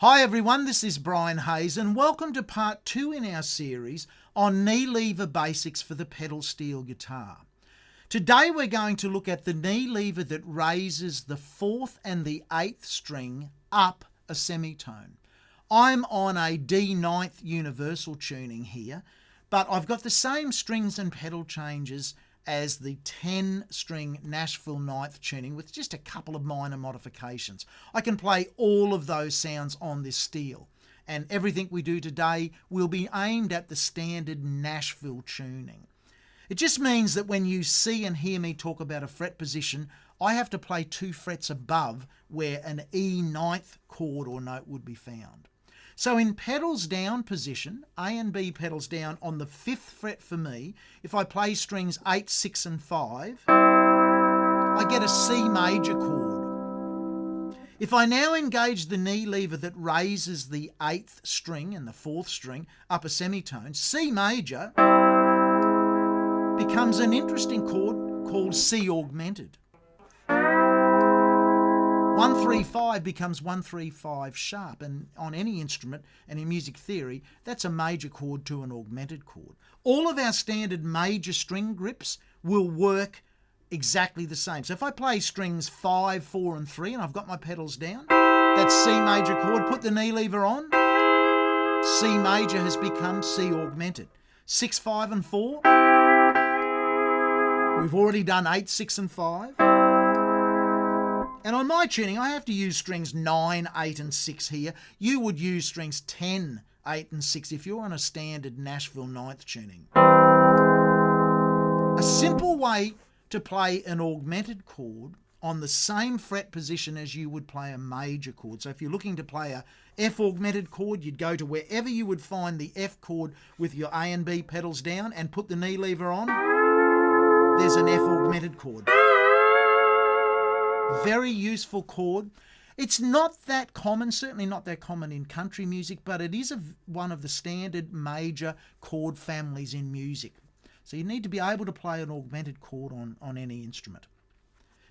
Hi everyone, this is Brian Hayes and welcome to part 2 in our series on knee lever basics for the pedal steel guitar. Today we're going to look at the knee lever that raises the 4th and the 8th string up a semitone. I'm on a D ninth universal tuning here, but I've got the same strings and pedal changes as the 10-string Nashville Ninth tuning with just a couple of minor modifications. I can play all of those sounds on this steel, and everything we do today will be aimed at the standard Nashville tuning. It just means that when you see and hear me talk about a fret position, I have to play 2 frets above where an E ninth chord or note would be found. So in pedals down position, A and B pedals down on the 5th fret for me, if I play strings 8, 6 and 5, I get a C major chord. If I now engage the knee lever that raises the 8th string and the 4th string up a semitone, C major becomes an interesting chord called C augmented. 135 becomes 135 sharp, and on any instrument and in music theory, that's a major chord to an augmented chord. All of our standard major string grips will work exactly the same. So if I play strings 5, 4 and 3 and I've got my pedals down, that's C major chord, put the knee lever on, C major has become C augmented. 6, 5 and 4, we've already done 8, 6 and 5. And on my tuning, I have to use strings 9, 8 and 6 here. You would use strings 10, 8 and 6 if you're on a standard Nashville Ninth tuning. A simple way to play an augmented chord on the same fret position as you would play a major chord. So if you're looking to play a F augmented chord, you'd go to wherever you would find the F chord with your A and B pedals down and put the knee lever on. There's an F augmented chord. Very useful chord. It's not that common, certainly not that common in country music, but it is one of the standard major chord families in music. So you need to be able to play an augmented chord on any instrument.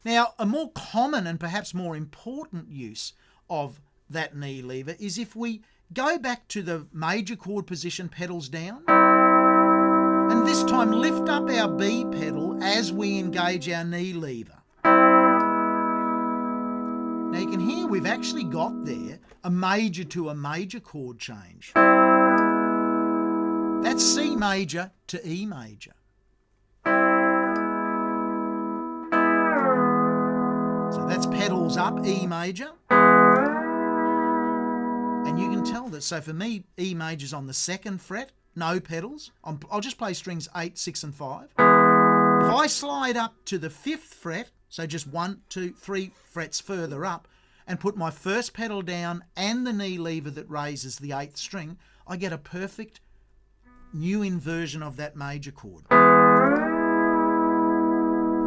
Now, a more common and perhaps more important use of that knee lever is if we go back to the major chord position, pedals down, and this time lift up our B pedal as we engage our knee lever. Now you can hear we've actually got there a major to a major chord change. That's C major to E major. So that's pedals up, E major. And you can tell that, so for me, E major's on the 2nd fret, no pedals. I'll just play strings 8, 6 and 5. If I slide up to the 5th fret, so just 1, 2, 3 frets further up, and put my first pedal down and the knee lever that raises the 8th string, I get a perfect new inversion of that major chord.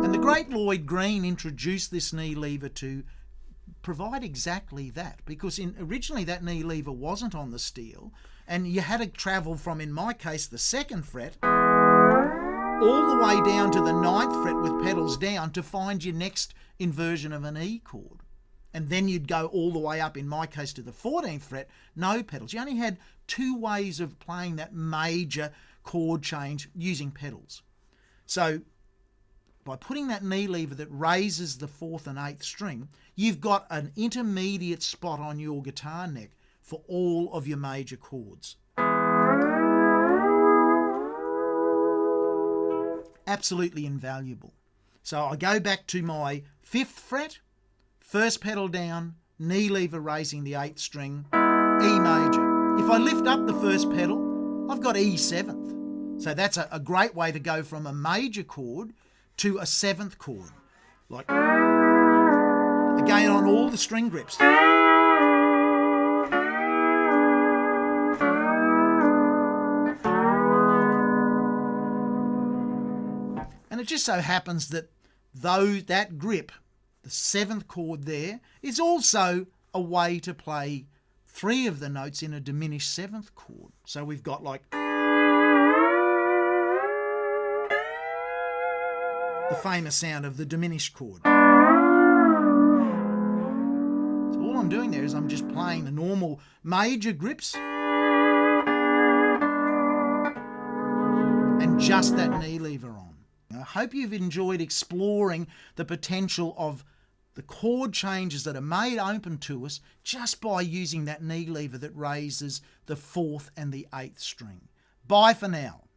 And the great Lloyd Green introduced this knee lever to provide exactly that, because originally that knee lever wasn't on the steel, and you had to travel from, in my case, the 2nd fret all the way down to the 9th fret with pedals down to find your next inversion of an E chord. And then you'd go all the way up, in my case, to the 14th fret, no pedals. You only had 2 ways of playing that major chord change using pedals. So by putting that knee lever that raises the 4th and 8th string, you've got an intermediate spot on your guitar neck for all of your major chords. Absolutely invaluable. So I go back to my 5th fret, first pedal down, knee lever raising the 8th string, E major. If I lift up the first pedal, I've got E 7th. So that's a great way to go from a major chord to a 7th chord. Like, again, on all the string grips. And it just so happens that that grip, the 7th chord there, is also a way to play 3 of the notes in a diminished 7th chord. So we've got like the famous sound of the diminished chord. So all I'm I'm doing there is I'm just playing the normal major grips and just that knee lever on. I hope you've enjoyed exploring the potential of the chord changes that are made open to us just by using that knee lever that raises the 4th and the 8th string. Bye for now.